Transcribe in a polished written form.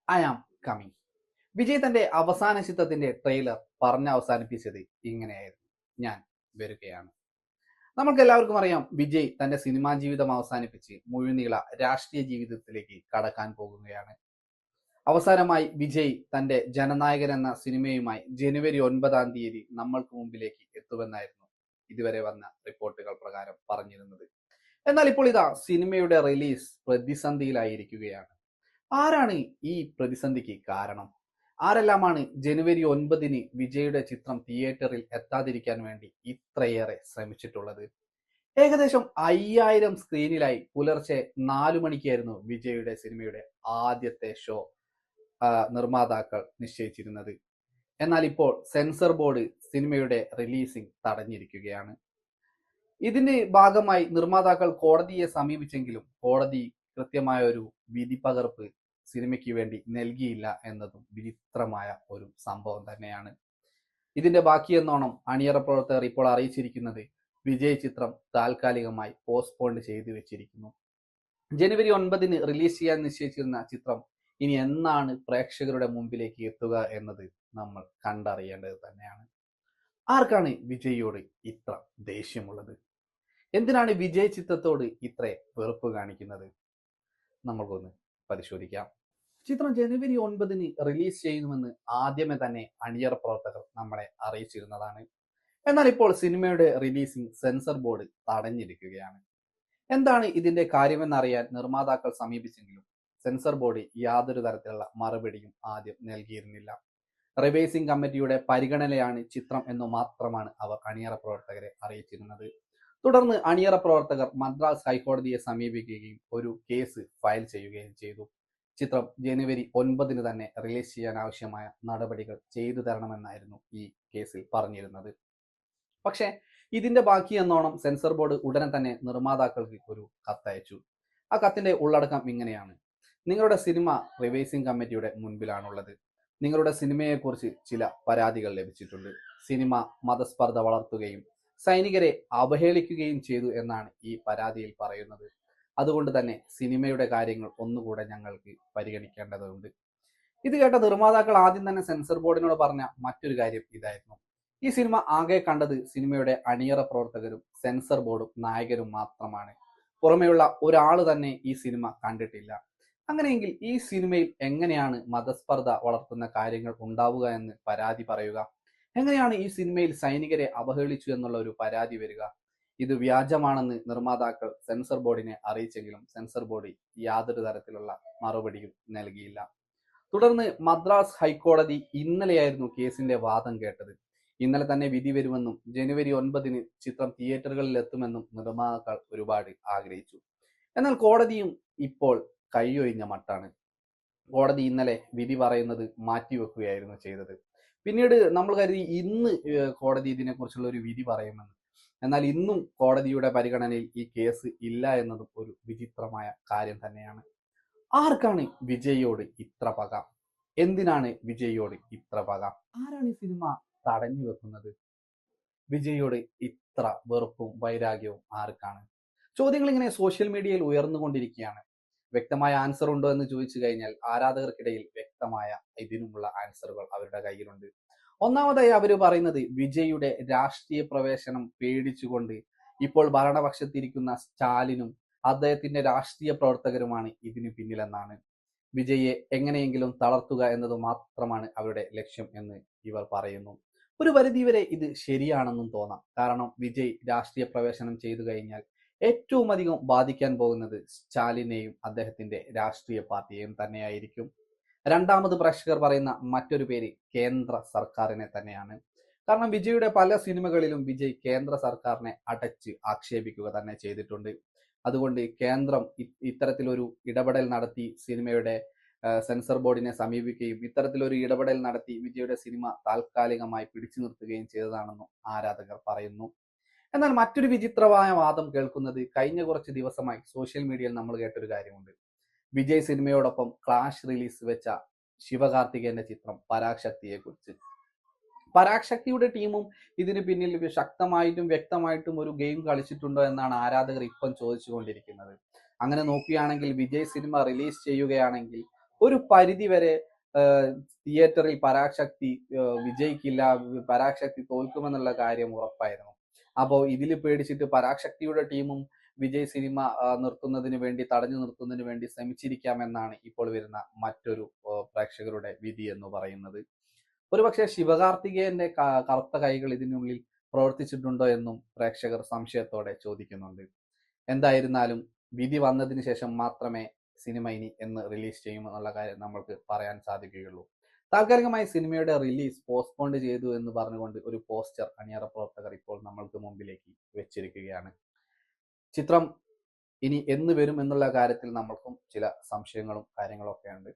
I am coming. Vijay തന്റെ അവസാന ചിത്രത്തിന്റെ ട്രെയിലർ പറഞ്ഞ് അവസാനിപ്പിച്ചത് ഇങ്ങനെയായിരുന്നു: ഞാൻ വരികയാണ്. നമുക്ക് എല്ലാവർക്കും അറിയാം, വിജയ് തന്റെ സിനിമാ ജീവിതം അവസാനിപ്പിച്ച് മുഴുനീള രാഷ്ട്രീയ ജീവിതത്തിലേക്ക് കടക്കാൻ പോകുകയാണ്. അവസാനമായി വിജയ് തന്റെ ജനനായകൻ എന്ന സിനിമയുമായി ജനുവരി 9 നമ്മൾക്ക് മുമ്പിലേക്ക് എത്തുമെന്നായിരുന്നു ഇതുവരെ വന്ന റിപ്പോർട്ടുകൾ പ്രകാരം പറഞ്ഞിരുന്നത്. എന്നാൽ ഇപ്പോൾ ഇതാ സിനിമയുടെ റിലീസ് പ്രതിസന്ധിയിലായിരിക്കുകയാണ്. ആരാണ് ഈ പ്രതിസന്ധിക്ക് കാരണം? ആരെല്ലാമാണ് ജനുവരി 9 വിജയുടെ ചിത്രം തിയേറ്ററിൽ എത്താതിരിക്കാൻ വേണ്ടി ഇത്രയേറെ ശ്രമിച്ചിട്ടുള്ളത്? ഏകദേശം 5000 സ്ക്രീനിലായി പുലർച്ചെ 4 മണിക്കായിരുന്നു വിജയുടെ സിനിമയുടെ ആദ്യത്തെ ഷോ നിർമ്മാതാക്കൾ നിശ്ചയിച്ചിരുന്നത്. എന്നാൽ ഇപ്പോൾ സെൻസർ ബോർഡ് സിനിമയുടെ റിലീസിംഗ് തടഞ്ഞിരിക്കുകയാണ്. ഇതിന്റെ ഭാഗമായി നിർമ്മാതാക്കൾ കോടതിയെ സമീപിച്ചെങ്കിലും കോടതി കൃത്യമായ ഒരു വിധി പകർപ്പ് സിനിമയ്ക്ക് വേണ്ടി നൽകിയില്ല എന്നതും വിചിത്രമായ ഒരു സംഭവം തന്നെയാണ്. ഇതിന്റെ ബാക്കിയെന്നോണം അണിയറ പ്രവർത്തകർ ഇപ്പോൾ അറിയിച്ചിരിക്കുന്നത് വിജയ് ചിത്രം താൽക്കാലികമായി പോസ്റ്റ്പോൺ ചെയ്തു വെച്ചിരിക്കുന്നു. ജനുവരി 9 റിലീസ് ചെയ്യാൻ നിശ്ചയിച്ചിരുന്ന ചിത്രം ഇനി എന്നാണ് പ്രേക്ഷകരുടെ മുമ്പിലേക്ക് എത്തുക എന്നത് നമ്മൾ കണ്ടറിയേണ്ടത് തന്നെയാണ്. ആർക്കാണ് വിജയോട് ഇത്ര ദേഷ്യമുള്ളത്? എന്തിനാണ് വിജയ് ചിത്രത്തോട് ഇത്ര വെറുപ്പ് കാണിക്കുന്നത്? നമ്മൾക്കൊന്ന് പരിശോധിക്കാം. ചിത്രം ജനുവരി 9 റിലീസ് ചെയ്യുമെന്ന് ആദ്യമേ തന്നെ അണിയറ പ്രവർത്തകർ നമ്മളെ അറിയിച്ചിരുന്നതാണ്. എന്നാൽ ഇപ്പോൾ സിനിമയുടെ റിലീസിംഗ് സെൻസർ ബോർഡ് തടഞ്ഞിരിക്കുകയാണ്. എന്താണ് ഇതിന്റെ കാര്യമെന്നറിയാൻ നിർമ്മാതാക്കൾ സമീപിച്ചെങ്കിലും സെൻസർ ബോർഡ് യാതൊരു തരത്തിലുള്ള മറുപടിയും ആദ്യം നൽകിയിരുന്നില്ല. റിവൈസിംഗ് കമ്മിറ്റിയുടെ പരിഗണനയാണ് ചിത്രം എന്നു മാത്രമാണ് അവർ അണിയറ പ്രവർത്തകരെ അറിയിച്ചിരുന്നത്. തുടർന്ന് അണിയറ പ്രവർത്തകർ മദ്രാസ് ഹൈക്കോടതിയെ സമീപിക്കുകയും ഒരു കേസ് ഫയൽ ചെയ്യുകയും ചെയ്തു. ചിത്രം ജനുവരി 9 തന്നെ റിലീസ് ചെയ്യാൻ ആവശ്യമായ നടപടികൾ ചെയ്തു തരണമെന്നായിരുന്നു ഈ കേസിൽ പറഞ്ഞിരുന്നത്. പക്ഷേ ഇതിന്റെ ബാക്കി എന്നോണം സെൻസർ ബോർഡ് ഉടനെ തന്നെ നിർമ്മാതാക്കൾക്ക് ഒരു കത്തയച്ചു. ആ കത്തിന്റെ ഉള്ളടക്കം ഇങ്ങനെയാണ്: നിങ്ങളുടെ സിനിമ റിവൈസിംഗ് കമ്മിറ്റിയുടെ മുൻപിലാണുള്ളത്. നിങ്ങളുടെ സിനിമയെക്കുറിച്ച് ചില പരാതികൾ ലഭിച്ചിട്ടുണ്ട്. സിനിമ മതസ്പർദ്ധ വളർത്തുകയും സൈനികരെ അവഹേളിക്കുകയും ചെയ്തു എന്നാണ് ഈ പരാതിയിൽ പറയുന്നത്. അതുകൊണ്ട് തന്നെ സിനിമയുടെ കാര്യങ്ങൾ ഒന്നുകൂടെ ഞങ്ങൾക്ക് പരിഗണിക്കേണ്ടതുണ്ട്. ഇത് കേട്ട നിർമ്മാതാക്കൾ ആദ്യം തന്നെ സെൻസർ ബോർഡിനോട് പറഞ്ഞ മറ്റൊരു കാര്യം ഇതായിരുന്നു: ഈ സിനിമ ആകെ കണ്ടത് സിനിമയുടെ അണിയറ പ്രവർത്തകരും സെൻസർ ബോർഡും നായകരും മാത്രമാണ്. പുറമെയുള്ള ഒരാൾ തന്നെ ഈ സിനിമ കണ്ടിട്ടില്ല. അങ്ങനെയെങ്കിൽ ഈ സിനിമയിൽ എങ്ങനെയാണ് മതസ്പർദ്ധ വളർത്തുന്ന കാര്യങ്ങൾ ഉണ്ടാവുക എന്ന് പരാതി പറയുക? എങ്ങനെയാണ് ഈ സിനിമയിൽ സൈനികരെ അവഹേളിച്ചു എന്നുള്ള ഒരു പരാതി വരിക? ഇത് വ്യാജമാണെന്ന് നിർമ്മാതാക്കൾ സെൻസർ ബോർഡിനെ അറിയിച്ചെങ്കിലും സെൻസർ ബോർഡ് യാതൊരു തരത്തിലുള്ള മറുപടിയും നൽകിയില്ല. തുടർന്ന് മദ്രാസ് ഹൈക്കോടതി ഇന്നലെയായിരുന്നു കേസിന്റെ വാദം കേട്ടത്. ഇന്നലെ തന്നെ വിധി വരുമെന്നും ജനുവരി 9 ചിത്രം തിയേറ്ററുകളിൽ എത്തുമെന്നും നിർമ്മാതാക്കൾ ഒരുപാട് ആഗ്രഹിച്ചു. എന്നാൽ കോടതിയും ഇപ്പോൾ കൈയൊഴിഞ്ഞ മട്ടാണ്. കോടതി ഇന്നലെ വിധി പറയുന്നത് മാറ്റിവെക്കുകയായിരുന്നു ചെയ്തത്. പിന്നീട് നമ്മൾ കരുതി ഇന്ന് കോടതി ഇതിനെക്കുറിച്ചുള്ള ഒരു വിധി പറയുമെന്ന്. എന്നാൽ ഇന്നും കോടതിയുടെ പരിഗണനയിൽ ഈ കേസ് ഇല്ല എന്നതും ഒരു വിചിത്രമായ കാര്യം തന്നെയാണ്. ആർക്കാണ് വിജയോട് ഇത്ര പക? എന്തിനാണ് വിജയോട് ഇത്ര പക? ആരാണ് ഈ സിനിമ തടഞ്ഞു വെക്കുന്നത്? വിജയോട് ഇത്ര വെറുപ്പും വൈരാഗ്യവും ആർക്കാണ്? ചോദ്യങ്ങൾ ഇങ്ങനെ സോഷ്യൽ മീഡിയയിൽ ഉയർന്നുകൊണ്ടിരിക്കുകയാണ്. വ്യക്തമായ ആൻസർ ഉണ്ടോ എന്ന് ചോദിച്ചു കഴിഞ്ഞാൽ ആരാധകർക്കിടയിൽ വ്യക്തമായ ഇതിനുമുള്ള ആൻസറുകൾ അവരുടെ കയ്യിലുണ്ട്. ഒന്നാമതായി അവർ പറയുന്നത് വിജയുടെ രാഷ്ട്രീയ പ്രവേശനം പേടിച്ചുകൊണ്ട് ഇപ്പോൾ ഭരണപക്ഷത്തിരിക്കുന്ന സ്റ്റാലിനും അദ്ദേഹത്തിന്റെ രാഷ്ട്രീയ പ്രവർത്തകരുമാണ് ഇതിന് പിന്നിലെന്നാണ്. വിജയെ എങ്ങനെയെങ്കിലും തളർത്തുക എന്നത് മാത്രമാണ് അവരുടെ ലക്ഷ്യം എന്ന് ഇവർ പറയുന്നു. ഒരു പരിധിവരെ ഇത് ശരിയാണെന്നും തോന്നാം. കാരണം വിജയ് രാഷ്ട്രീയ പ്രവേശനം ചെയ്തു കഴിഞ്ഞാൽ ഏറ്റവും അധികം ബാധിക്കാൻ പോകുന്നത് സ്റ്റാലിനെയും അദ്ദേഹത്തിന്റെ രാഷ്ട്രീയ പാർട്ടിയെയും തന്നെയായിരിക്കും. രണ്ടാമത് പ്രേക്ഷകർ പറയുന്ന മറ്റൊരു പേര് കേന്ദ്ര സർക്കാരിനെ തന്നെയാണ്. കാരണം വിജയുടെ പല സിനിമകളിലും വിജയ് കേന്ദ്ര സർക്കാരിനെ അടച്ച് ആക്ഷേപിക്കുക തന്നെ ചെയ്തിട്ടുണ്ട്. അതുകൊണ്ട് കേന്ദ്രം ഇത്തരത്തിലൊരു ഇടപെടൽ നടത്തി സിനിമയുടെ സെൻസർ ബോർഡിനെ സമീപിക്കുകയും ഇത്തരത്തിലൊരു ഇടപെടൽ നടത്തി വിജയുടെ സിനിമ താൽക്കാലികമായി പിടിച്ചു നിർത്തുകയും ചെയ്തതാണെന്നും ആരാധകർ പറയുന്നു. എന്നാൽ മറ്റൊരു വിചിത്രമായ വാദം കേൾക്കുന്നത് കഴിഞ്ഞ കുറച്ച് ദിവസമായി സോഷ്യൽ മീഡിയയിൽ നമ്മൾ കേട്ടൊരു കാര്യമുണ്ട്. വിജയ് സിനിമയോടൊപ്പം ക്ലാഷ് റിലീസ് വെച്ച ശിവകാർത്തികേയന്റെ ചിത്രം പരാശക്തിയെ കുറിച്ച്. പരാശക്തിയുടെ ടീമും ഇതിന് പിന്നിൽ ശക്തമായിട്ടും വ്യക്തമായിട്ടും ഒരു ഗെയിം കളിച്ചിട്ടുണ്ടോ എന്നാണ് ആരാധകർ ഇപ്പം ചോദിച്ചുകൊണ്ടിരിക്കുന്നത്. അങ്ങനെ നോക്കുകയാണെങ്കിൽ വിജയ് സിനിമ റിലീസ് ചെയ്യുകയാണെങ്കിൽ ഒരു പരിധി വരെ തിയേറ്ററിൽ പരാശക്തി വിജയിക്കില്ല, പരാശക്തി തോൽക്കുമെന്നുള്ള കാര്യം ഉറപ്പായിരുന്നു. അപ്പോൾ ഇതിൽ പേടിച്ചിട്ട് പരാശക്തിയുടെ ടീമും വിജയ് സിനിമ നിർത്തുന്നതിന് വേണ്ടി, തടഞ്ഞു നിർത്തുന്നതിന് വേണ്ടി ശ്രമിച്ചിരിക്കാമെന്നാണ് ഇപ്പോൾ വരുന്ന മറ്റൊരു പ്രേക്ഷകരുടെ വിധി എന്ന് പറയുന്നത്. ഒരുപക്ഷെ ശിവകാർത്തികേയന്റെ കറുത്ത കൈകൾ ഇതിനുള്ളിൽ പ്രവർത്തിച്ചിട്ടുണ്ടോ എന്നും പ്രേക്ഷകർ സംശയത്തോടെ ചോദിക്കുന്നുണ്ട്. എന്തായിരുന്നാലും വിധി വന്നതിന് ശേഷം മാത്രമേ സിനിമ ഇനി എന്ന് റിലീസ് ചെയ്യുമെന്നുള്ള കാര്യം നമ്മൾക്ക് പറയാൻ സാധിക്കുകയുള്ളൂ. താൽക്കാലികമായി സിനിമയുടെ റിലീസ് പോസ്റ്റ്പോണ്ട് ചെയ്തു എന്ന് പറഞ്ഞുകൊണ്ട് ഒരു പോസ്റ്റർ അണിയറ പ്രവർത്തകർ ഇപ്പോൾ നമ്മൾക്ക് മുമ്പിലേക്ക് വെച്ചിരിക്കുകയാണ്. ചിത്രം ഇനി എന്ന് വരും എന്നുള്ള കാര്യത്തിൽ നമ്മൾക്കും ചില സംശയങ്ങളും കാര്യങ്ങളൊക്കെ ഉണ്ട്.